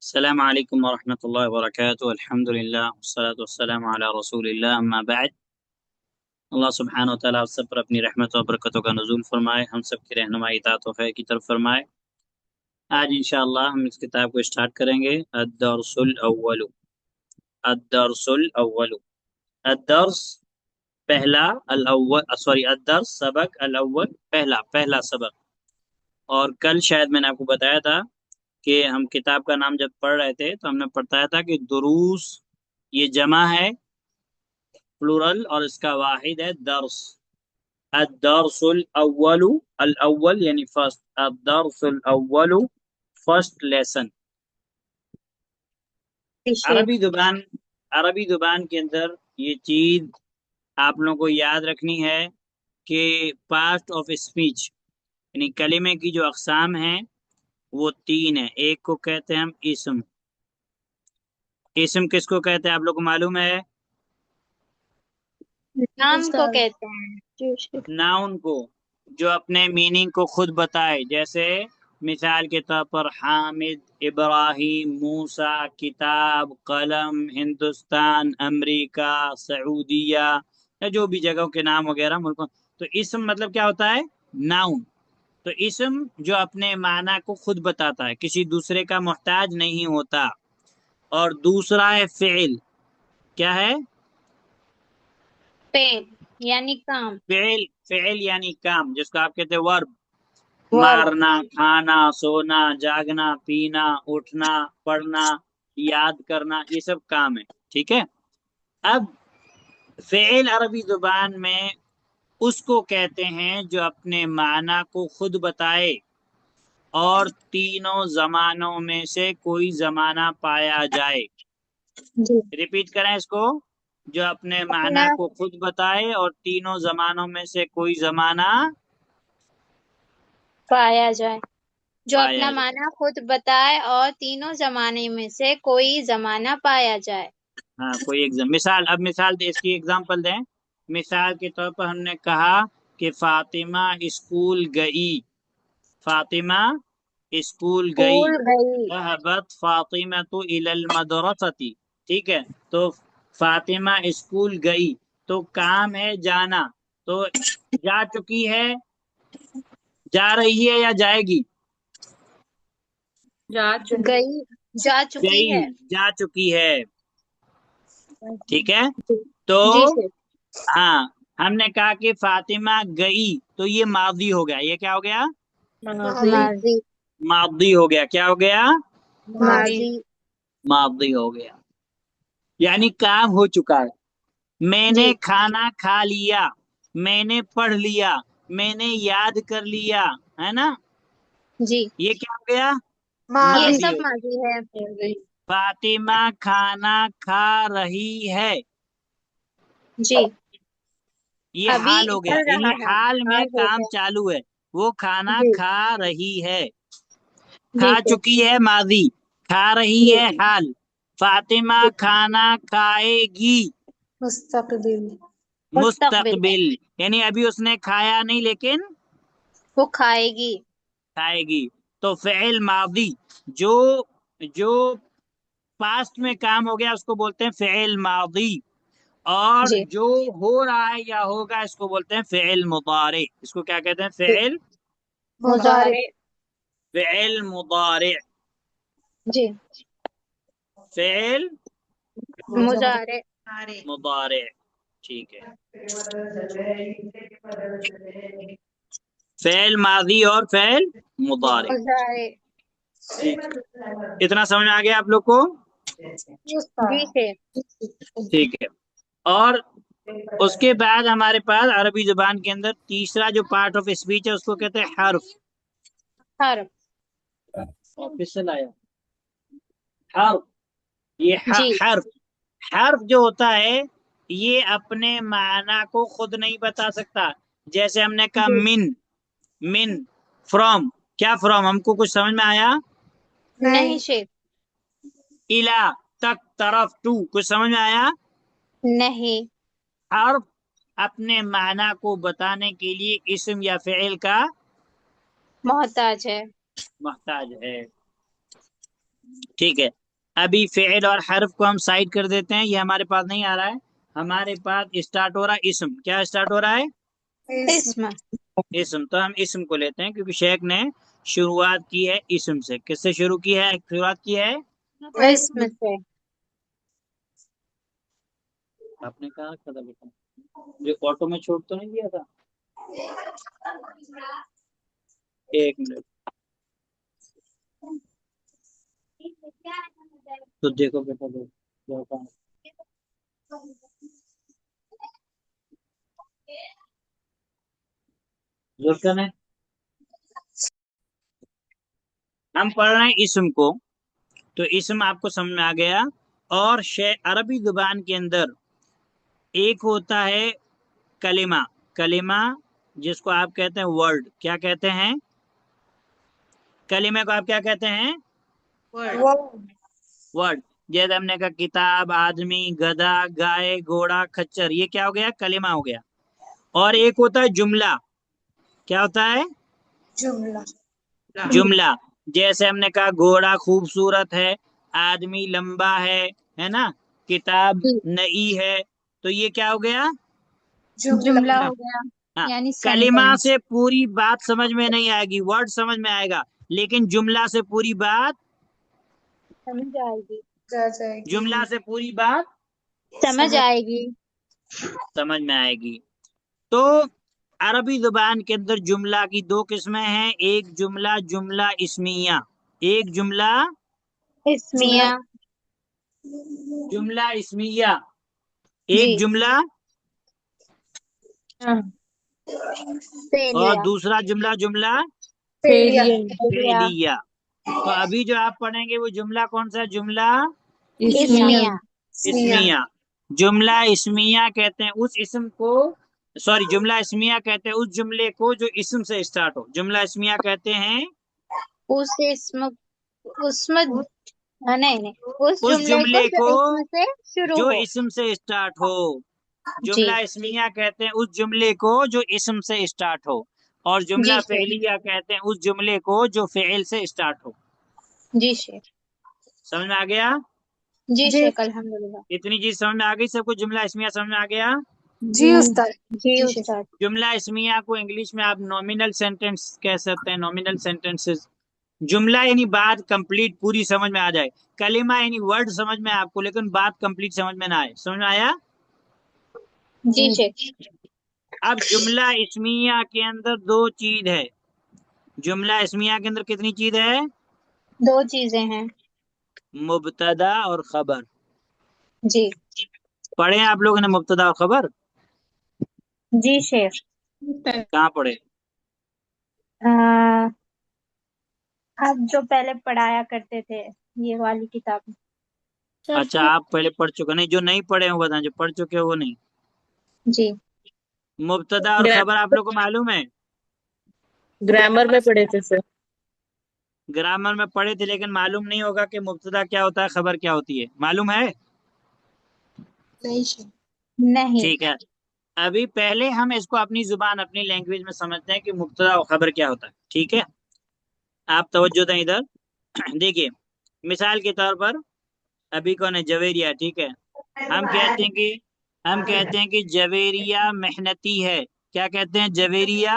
السلام علیکم ورحمۃ اللہ وبرکاتہ، الحمد للہ والصلاۃ والسلام علی رسول اللہ، اما بعد۔ اللہ سبحانہ و تعالیٰ آپ سب پر اپنی رحمت و برکتوں کا نزول فرمائے، ہم سب کی رہنمائی اطاعت و خیر کی طرف فرمائے۔ آج انشاءاللہ ہم اس کتاب کو اسٹارٹ کریں گے، الدرس الاول۔ الدرس الاول، الدرس پہلا، الاول الدرس سبق، الاول پہلا سبق۔ اور کل شاید میں نے آپ کو بتایا تھا کہ ہم کتاب کا نام جب پڑھ رہے تھے تو ہم نے بتایا تھا کہ دروس یہ جمع ہے پلورل، اور اس کا واحد ہے درس۔ الدرس الاول، الاول یعنی فرسٹ، الدرس الاول فرسٹ لیسن۔ عربی زبان کے اندر یہ چیز آپ لوگوں کو یاد رکھنی ہے کہ پارٹ آف اسپیچ یعنی کلمے کی جو اقسام ہیں وہ تین ہیں۔ ایک کو کہتے ہیں ہم اسم۔ اسم کس کو کہتے ہیں آپ لوگ کو معلوم ہے؟ نام کو کہتے ہیں، ناؤن کو، جو اپنے میننگ کو خود بتائے، جیسے مثال کے طور پر حامد، ابراہیم، موسیٰ، کتاب، قلم، ہندوستان، امریکہ، سعودیہ، یا جو بھی جگہوں کے نام وغیرہ ملکوں۔ تو اسم مطلب کیا ہوتا ہے؟ ناؤن۔ تو اسم جو اپنے معنی کو خود بتاتا ہے، کسی دوسرے کا محتاج نہیں ہوتا۔ اور دوسرا ہے فعل۔ کیا ہے؟ فعل یعنی کام، فعل یعنی کام، جس کو آپ کہتے ہیں ورب۔ ورب۔ مارنا، کھانا، سونا، جاگنا، پینا، اٹھنا، پڑھنا، یاد کرنا، یہ سب کام ہے، ٹھیک ہے۔ اب فعل عربی زبان میں اس کو کہتے ہیں جو اپنے معنی کو خود بتائے اور تینوں زمانوں میں سے کوئی زمانہ پایا جائے۔ ریپیٹ کریں اس کو، جو اپنے معنی کو خود بتائے اور تینوں زمانوں میں سے کوئی زمانہ پایا جائے، جو پایا اپنا جائے۔ معنی خود بتائے اور تینوں زمانے میں سے کوئی زمانہ پایا جائے۔ ہاں، کوئی مثال، اب مثال دے، اس کی ایگزامپل دیں۔ مثال کے طور پر ہم نے کہا کہ فاطمہ اسکول گئی۔ فاطمہ اسکول گئی۔ اسکول گئی، ذهبت فاطمة إلى المدرسة، ٹھیک ہے۔ تو فاطمہ اسکول گئی، تو کام ہے جانا، تو جا چکی ہے، جا رہی ہے یا جائے گی؟ گئی، جا چکی گئی، ہے۔ جا چکی ہے، ٹھیک ہے۔ تو جی سر، ہاں، ہم نے کہا کہ فاطمہ گئی، تو یہ ماضی ہو گیا۔ یہ کیا ہو گیا؟ ماضی، ماضی ہو گیا۔ کیا ہو گیا؟ ماضی، ماضی ہو گیا، یعنی کام ہو چکا ہے۔ میں نے جی کھانا کھا لیا، میں نے پڑھ لیا، میں نے یاد کر لیا، ہے نا؟ جی، یہ کیا ہو گیا؟ یہ ماضی سب ہو گیا۔ ماضی ہے۔ فاطمہ کھانا کھا رہی ہے، جی، یہ ابھی حال ہو گیا، چل یعنی رہا ہے، حال میں حال ہو کام گیا۔ چالو ہے۔ وہ کھانا جی کھا رہی ہے، جی کھا سر، چکی ہے ماضی، کھا رہی جی ہے حال۔ فاطمہ کھانا کھائے گی، مستقبل، مستقبل مستقبل، یعنی ابھی اس نے کھایا نہیں لیکن وہ کھائے گی۔ کھائے گی۔ تو فعل ماضی جو جو پاسٹ میں کام ہو گیا اس کو بولتے ہیں فعل ماضی، اور جی جو ہو رہا ہے یا ہوگا اس کو بولتے ہیں فعل مضارع۔ اس کو کیا کہتے ہیں؟ فعل مضارع، فعل مضارع، جی فعل مضارع، مضارع، ٹھیک ہے۔ فعل ماضی اور فعل مضارع، مضارع، ٹھیک ہے۔ اتنا سمجھ آ گیا آپ لوگ کو؟ جی سر، ٹھیک ہے۔ اور اس کے بعد ہمارے پاس عربی زبان کے اندر تیسرا جو پارٹ آف اسپیچ ہے اس کو کہتے ہیں حرف۔ حرف، واپس سے لایا حرف، یہ جی حرف، حرف جو ہوتا ہے یہ اپنے معنی کو خود نہیں بتا سکتا۔ جیسے ہم نے کہا جی من، فرام، کیا فرام؟ ہم کو کچھ سمجھ میں آیا؟ نہیں سر، الا، تک، طرف، ٹو، کچھ سمجھ میں آیا؟ نہیں، حرف اپنے معنی کو بتانے کے لیے اسم یا فعل کا محتاج ہے۔ محتاج ہے۔ ٹھیک ہے، ابھی فعل اور حرف کو ہم سائڈ کر دیتے ہیں، یہ ہمارے پاس نہیں آ رہا ہے، ہمارے پاس اسٹارٹ ہو رہا ہے اسم. کیا اسٹارٹ ہو رہا ہے؟ اسم. اسم. تو ہم اسم کو لیتے ہیں کیونکہ شیخ نے شروعات کی ہے اسم سے. کس سے شروع کی ہے؟ شروعات کی ہے اسم سے. آپ نے کہا تھا بیٹا یہ آٹو میں چھوڑ تو نہیں دیا تھا؟ ایک منٹ تو دیکھو بیٹا دیکھو ضرور ہے. ہم پڑھ رہے ہیں اسم کو، تو اسم آپ کو سمجھ میں آ گیا. اور عربی زبان کے اندر ایک ہوتا ہے کلمہ. کلمہ جس کو آپ کہتے ہیں ورڈ. کیا کہتے ہیں؟ کلمے کو آپ کیا کہتے ہیں؟ ورڈ. جیسے ہم نے کہا کتاب، آدمی، گدھا، گائے، گھوڑا، کچر، یہ کیا ہو گیا؟ کلمہ ہو گیا. اور ایک ہوتا ہے جملہ. کیا ہوتا ہے؟ جملہ. جیسے ہم نے کہا گھوڑا خوبصورت ہے، آدمی لمبا ہے نا، کتاب نئی ہے، تو یہ کیا ہو گیا؟ جملہ ہو گیا، ہاں. یعنی کلمہ سینٹینس. سے پوری بات سمجھ میں نہیں آئے گی، ورڈ سمجھ میں آئے گا، لیکن جملہ سے پوری بات سمجھ آئے گی. جملہ سے پوری بات سمجھ آئے گی. سمجھ میں آئے گی. تو عربی زبان کے اندر جملہ کی دو قسمیں ہیں، ایک جملہ جملہ اسمیہ. ایک جملہ اسمیہ. جملہ اسمیہ. ایک جی. جملہ اور فعلیہ. دوسرا جملہ جملہ فعلیہ. فعلیہ. تو ابھی جو آپ پڑھیں گے وہ جملہ کون سا ہے؟ جملہ اسمیہ. اسمیہ. جملہ اسمیہ کہتے ہیں اس اسم کو، سوری جملہ اسمیہ کہتے ہیں اس جملے کو جو اسم سے اسٹارٹ ہو. جملہ اسمیہ کہتے ہیں اس اسم نہیں اس اس جملے کو جملے جو کو اسم سے شروع جو ہو. اسم سے اسٹارٹ ہو. جی. جملہ اسمیہ کہتے ہیں اس جملے کو جو اسم سے اسٹارٹ ہو، اور جملہ جی شیخ. فعلیہ کہتے ہیں اس جملے کو جو فعل سے اسٹارٹ ہو. جی شیخ. سمجھ میں آ گیا؟ جی شیخ الحمدللہ. اتنی چیز سمجھ میں آ گئی سب کو؟ جملہ اسمیہ سمجھ میں آ گیا؟ جی استاد. جی استاد. جملہ اسمیہ کو انگلش میں آپ نومینل سینٹینس کہہ سکتے ہیں، نومینل سینٹینسز. جملہ یعنی بات کمپلیٹ پوری سمجھ میں آ جائے. کلمہ یعنی ورڈ سمجھ میں آپ کو لیکن بات کمپلیٹ سمجھ میں نہ آئے. سمجھ میں آیا؟ جی شیخ. اب جملہ اسمیہ کے اندر دو چیز ہے. جملہ اسمیہ کے اندر کتنی چیز ہے؟ دو چیزیں ہیں. مبتدا اور خبر. جی. پڑھے آپ لوگوں نے مبتدا اور خبر؟ جی شیخ. کہاں پڑھے؟ آپ جو پہلے پڑھایا کرتے تھے یہ والی کتاب میں. اچھا آپ پہلے پڑھ چکے؟ نہیں جو نہیں پڑھے ہوں بتائیں، جو پڑھ چکے وہ نہیں. جی. مبتدا اور خبر آپ لوگ کو معلوم ہے؟ گرامر میں پڑھے تھے سر. گرامر میں پڑھے تھے لیکن معلوم نہیں ہوگا کہ مبتدا کیا ہوتا ہے، خبر کیا ہوتی ہے. معلوم ہے؟ نہیں. ٹھیک ہے. ابھی پہلے ہم اس کو اپنی زبان اپنی لینگویج میں سمجھتے ہیں کہ مبتدا اور خبر کیا ہوتا ہے. ٹھیک ہے، آپ توجہ دیں ادھر. دیکھیے مثال کے طور پر ابھی کون ہے؟ جویریہ. ٹھیک ہے، ہم کہتے ہیں کہ جویریہ محنتی ہے. کیا کہتے ہیں؟ جویریہ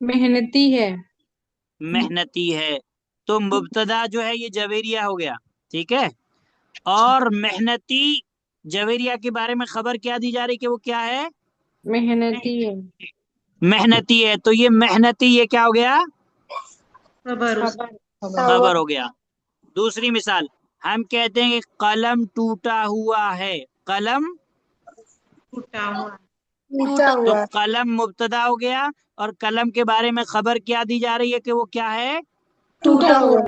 محنتی ہے. محنتی ہے. تو مبتدا جو ہے یہ جویریہ ہو گیا. ٹھیک ہے، اور محنتی جویریہ کے بارے میں خبر کیا دی جا رہی کہ وہ کیا ہے؟ محنتی ہے. محنتی ہے. تو یہ محنتی یہ کیا ہو گیا؟ خبر ہو گیا. دوسری مثال ہم کہتے ہیں کہ قلم ٹوٹا ہوا ہے. قلم تو قلم مبتدا ہو گیا اور قلم کے بارے میں خبر کیا دی جا رہی ہے کہ وہ کیا ہے؟ ٹوٹا ہوا.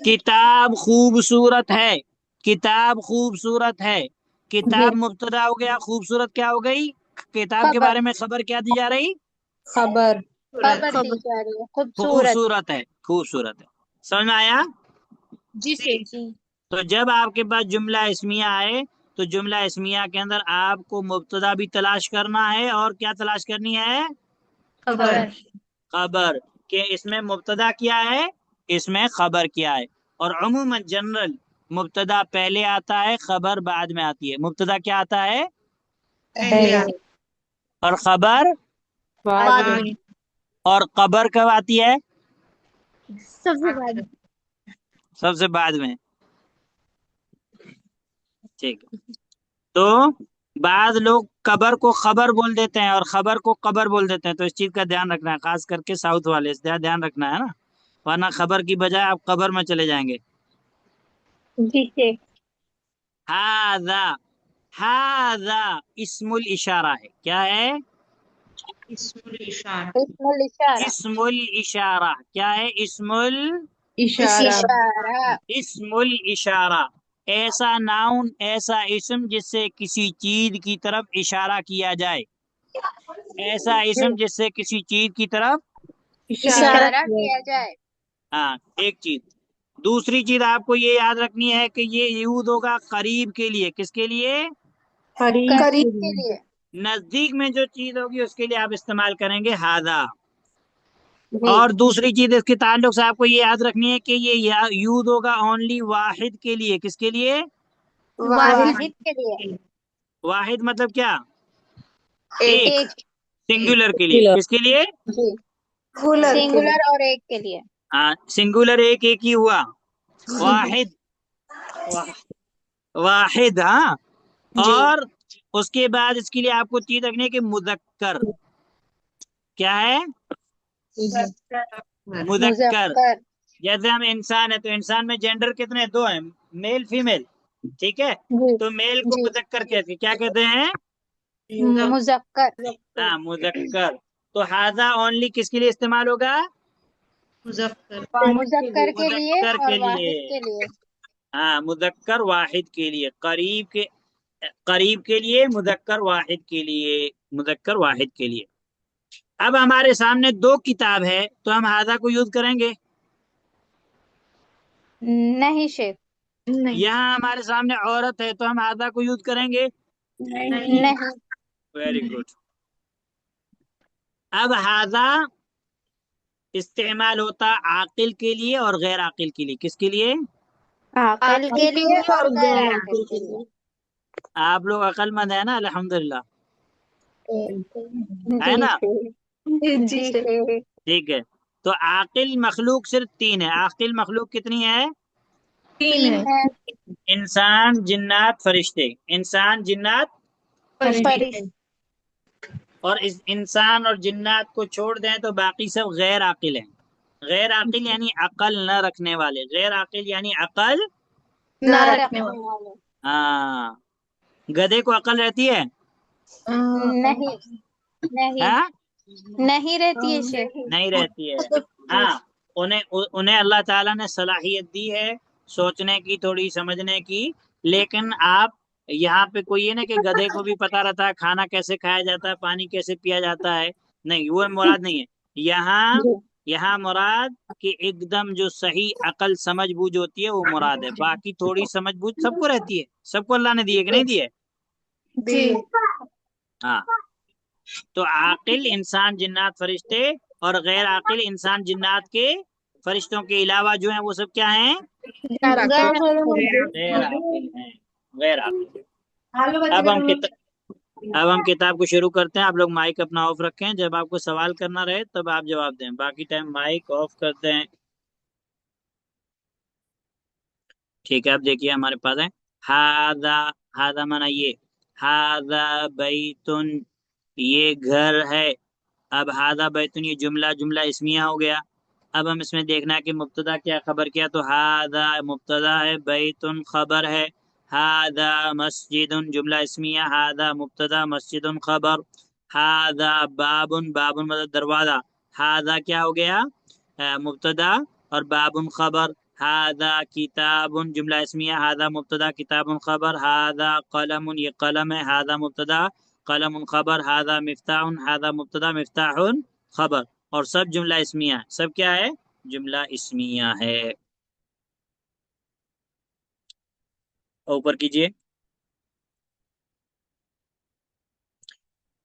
کتاب خوبصورت ہے. کتاب خوبصورت ہے. کتاب مبتدا ہو گیا، خوبصورت کیا ہو گئی؟ کتاب کے بارے میں خبر کیا دی جا رہی؟ خبر. خبر دی جا رہی ہے. خوبصورت. خوبصورت ہے. خوبصورت ہے. سمجھ میں آیا؟ جی شیخ. جی. تو جب آپ کے پاس جملہ اسمیہ آئے تو جملہ اسمیہ کے اندر آپ کو مبتدا بھی تلاش کرنا ہے اور کیا تلاش کرنی ہے؟ خبر. خبر. کہ اس میں مبتدا کیا ہے، اس میں خبر کیا ہے. اور عموماً جنرل مبتدا پہلے آتا ہے، خبر بعد میں آتی ہے. مبتدا کیا آتا ہے پہلے اور خبر بعد میں اور خبر کب آتی ہے؟ سب سے بعد سب سے بعد میں. ٹھیک ہے. تو بعض لوگ قبر کو خبر بول دیتے ہیں اور خبر کو قبر بول دیتے ہیں، تو اس چیز کا دھیان رکھنا ہے، خاص کر کے ساؤتھ والے، اس کا دھیان رکھنا ہے نا، ورنہ خبر کی بجائے آپ قبر میں چلے جائیں گے. جی شیخ. ہاذا، ہاذا اسم الاشارہ ہے. کیا ہے؟ اسم الاشارہ. اسم الاشارہ. کیا ہے؟ اشارہ اسم الاشارہ. ایسا ناؤن، ایسا اسم جس سے کسی چیز کی طرف اشارہ کیا جائے، ایسا اسم جس سے کسی چیز کی طرف. اشارہ کیا جائے. ہاں، ایک چیز. دوسری چیز آپ کو یہ یاد رکھنی ہے کہ یہ یوز ہوگا قریب کے لیے. کس کے لیے؟ قریب قریب کے لیے. نزدیک میں جو چیز ہوگی اس کے لیے آپ استعمال کریں گے ہاذا. جی. اور دوسری چیز اس کے تعلق سے آپ کو یہ یاد رکھنی ہے کہ یہ یوز ہوگا اونلی واحد کے لیے. کس کے لیے؟ واحد کے لیے. واحد مطلب کیا؟ ایک. ایک. سنگولر کے لیے. کس کے لیے؟ جی. سنگولر اور ایک کے لیے. ہاں، سنگولر ایک ایک ہی ہوا. واحد، واحد. ہاں. اور اس کے بعد اس کے لیے آپ کو چیز رکھنی ہے کہ مذکر. کیا ہے؟ مذکر. مذکر. جیسے ہم انسان ہے تو انسان میں جینڈر کتنے؟ دو ہیں، میل فیمیل. ٹھیک ہے. جی. تو میل کو جی. مذکر کہتے ہیں. کیا کہتے ہیں؟ مذکر. ہاں، مذکر. تو ہاذا اونلی کس کے لیے استعمال ہوگا؟ مذکر کے لیے مذکر اور کے لیے. واحد کے لیے. ہاں، مذکر واحد کے لیے. قریب کے لیے، مذکر واحد کے لیے. مذکر واحد کے لیے. اب ہمارے سامنے دو کتاب ہے تو ہم ہاذا کو یوز کریں گے؟ نہیں شیخ. یہاں ہمارے سامنے عورت ہے تو ہم ہاذا کو یوز کریں گے؟ نہیں. Very good. اب ہاذا استعمال ہوتا عاقل کے لیے اور غیر عاقل کے لیے. کس کے لیے؟ عاقل کے لیے اور غیر عاقل کے لیے. آپ لوگ عقل مند ہے نا، الحمدللہ، ہے جی نا؟ شیخ. جی شیخ. ٹھیک ہے. تو عاقل مخلوق صرف تین ہے. عاقل مخلوق کتنی ہے؟ تین ہے. انسان، جنات، فرشتے. انسان، جنات فرشتے. اور اس انسان اور جنات کو چھوڑ دیں تو باقی سب غیر عاقل ہیں. غیر عاقل یعنی عقل نہ رکھنے والے. غیر عاقل یعنی عقل. نہ رکھنے والے. ہاں. گدھے کو عقل رہتی ہے؟ نہیں. نہیں. ہاں، نہیں رہتی ہے شیخ. نہیں رہتی ہے. ہاں، انہیں اللہ تعالیٰ نے صلاحیت دی ہے سوچنے کی، تھوڑی سمجھنے کی. لیکن آپ یہاں پہ کوئی ہے نا کہ گدھے کو بھی پتا رہتا ہے کھانا کیسے کھایا جاتا ہے، پانی کیسے پیا جاتا ہے. نہیں، وہ مراد نہیں ہے. یہاں مراد کہ ایک دم جو صحیح عقل سمجھ بوجھ ہوتی ہے وہ مراد ہے. باقی تھوڑی سمجھ بوجھ سب کو رہتی ہے. سب کو اللہ نے دی ہے کہ نہیں دی ہے؟ جی. ہاں. تو عاقل انسان، جنات، فرشتے، اور غیر عاقل انسان، جنات کے فرشتوں کے علاوہ جو ہیں وہ سب کیا ہیں؟ غیر عاقل ہیں. غیر عاقل. اب ہم کتاب کو شروع کرتے ہیں. آپ لوگ مائک اپنا آف رکھیں. جب آپ کو سوال کرنا رہے تب آپ جواب دیں، باقی ٹائم مائک آف کر دیں. ٹھیک ہے. اب دیکھیے ہمارے پاس ہے ہاذا. ہاذا مانا یہ. ہاذا بیتن، یہ گھر ہے. اب ہاذا بیتن یہ جملہ اسمیہ ہو گیا. اب ہم اس میں دیکھنا ہے کہ مبتدا کیا، خبر کیا. تو ہاذا مبتدا ہے، بیتن خبر ہے. ہاذا مسجد جملہ اسمیہ، ہاذا مبتدا، مسجد خبر. ہاذا بابن، بابن مطلب دروازہ. ہاذا کیا ہو گیا؟ مبتدا اور بابن خبر. ہاذا کتاب جملہ اسمیہ، ہاذا مبتدا، کتاب خبر. ہاذا قلم، یہ قلم ہے. ہاذا مبتدا، قلم خبر. ہاذا مفتاح، ہاذا مبتدا، مفتاح خبر. اور سب جملہ اسمیہ ہے. سب کیا ہے؟ جملہ اسمیہ ہے. اوپر کیجئے.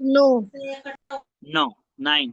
9। 9, 9।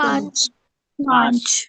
5। 5।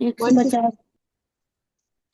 150।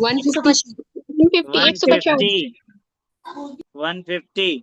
150 150 150।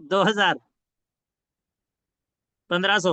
2000, 1500,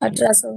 1800।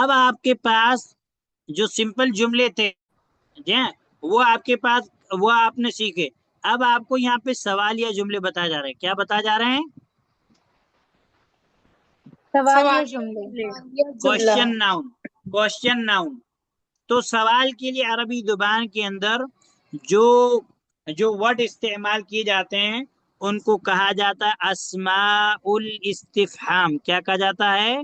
اب آپ کے پاس جو سمپل جملے تھے وہ آپ کے پاس وہ آپ نے سیکھے. اب آپ کو یہاں پہ سوال یا جملے بتائے جا رہے ہیں. کیا بتائے جا رہے ہیں؟ سوالیہ جملے. Question noun. Question noun. تو سوال کے لیے عربی زبان کے اندر جو ورڈ استعمال کیے جاتے ہیں ان کو کہا جاتا ہے اسماء الاستفہام. کیا کہا جاتا ہے؟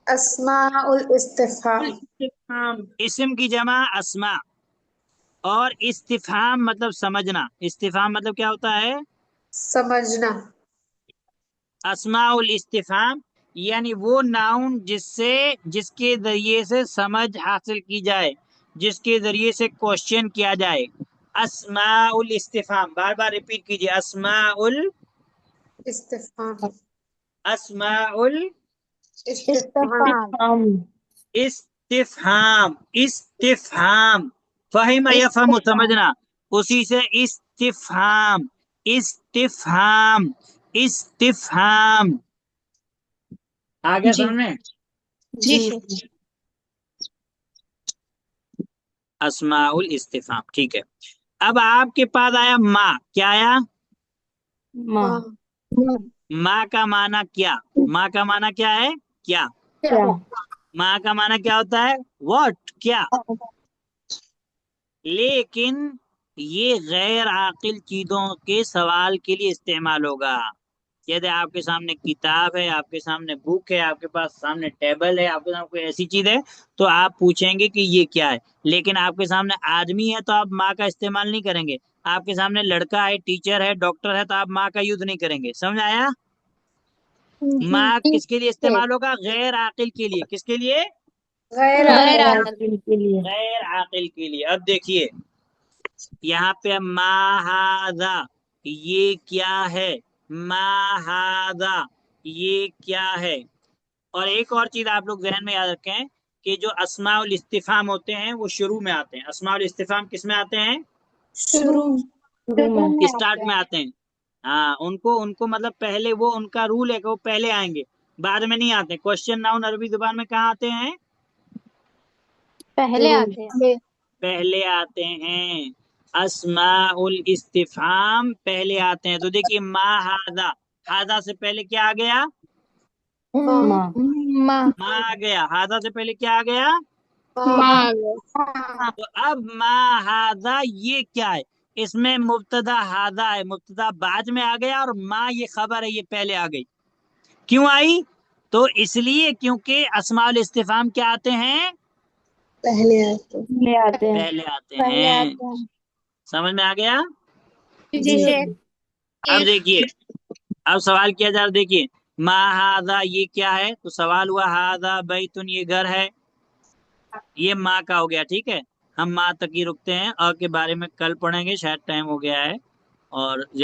اسماء الاستفہام. اسم کی جمع اسماء اور استفہام مطلب سمجھنا. استفہام مطلب کیا ہوتا ہے؟ سمجھنا. اسماء الاستفہام یعنی وہ ناؤن جس کے ذریعے سے سمجھ حاصل کی جائے، جس کے ذریعے سے کوشچن کیا جائے. اسماء الاستفہام. بار بار ریپیٹ کیجیے. اسماء استفہام. استفہام. استفہام. استفہام. فہم یفہم سمجھنا، اسی سے استفہام. استفہام. استفہام. آگے سمجھ میں؟ جی. اسماء الاستفہام. ٹھیک ہے. اب آپ کے پاس آیا ما. کیا آیا؟ ماں. ما کا معنی کیا؟ ما کا معنی کیا ہے؟ کیا. ما کا معنی کیا ہوتا ہے؟ واٹ. کیا. لیکن یہ غیر عاقل چیزوں کے سوال کے لیے استعمال ہوگا. یعنی آپ کے سامنے کتاب ہے، آپ کے سامنے بک ہے، آپ کے پاس سامنے ٹیبل ہے، آپ کے سامنے کوئی ایسی چیز ہے تو آپ پوچھیں گے کہ یہ کیا ہے. لیکن آپ کے سامنے آدمی ہے تو آپ ماں کا استعمال نہیں کریں گے. آپ کے سامنے لڑکا ہے، ٹیچر ہے، ڈاکٹر ہے تو آپ ماں کا یوز نہیں کریں گے. سمجھ آیا؟ ماں کس کے لیے استعمال ہوگا؟ غیر عاقل کے لیے. کس کے لیے؟ غیر عاقل کے لیے. غیر عاقل کے لیے. اب دیکھیے یہاں پہ ما ھذا یہ کیا ہے؟ ما ھذا یہ کیا ہے؟ اور ایک اور چیز آپ لوگ ذہن میں یاد رکھیں کہ جو اسماء الاستفہام ہوتے ہیں وہ شروع میں آتے ہیں. اسماء الاستفہام کس میں آتے ہیں؟ شروع. اسٹارٹ میں آتے ہیں. ہاں ان کو مطلب پہلے وہ ان کا رول ہے کہ وہ پہلے آئیں گے، بعد میں نہیں آتے. کوشچن ناؤن عربی زبان میں کہاں آتے ہیں؟ پہلے آتے ہیں. پہلے آتے ہیں. اسماء الاستفہام پہلے آتے ہیں. تو دیکھیے ما ھذا. ھذا سے پہلے کیا آ گیا؟ ماں. ما آ گیا. ھذا سے پہلے کیا آ گیا؟ ماں. تو اب ما ھذا یہ کیا ہے؟ اس میں مبتدا ھذا ہے، مبتدا بعد میں آ گیا، اور ما یہ خبر ہے، یہ پہلے آ گئی. کیوں آئی؟ تو اس لیے کیونکہ اسماء الاستفہام کیا آتے ہیں؟ پہلے آتے ہیں. پہلے آتے ہیں. سمجھ میں آ گیا؟ جی شیخ. اب دیکھیے اب سوال کیا جا رہا. دیکھیے ما ھذا یہ کیا ہے؟ تو سوال ہوا ھذا بیتن یہ گھر ہے. یہ ماں کا ہو گیا. ٹھیک ہے، ہم ماں تک ہی رکتے ہیں، اور کے بارے میں کل پڑھیں گے، شاید ٹائم ہو گیا ہے اور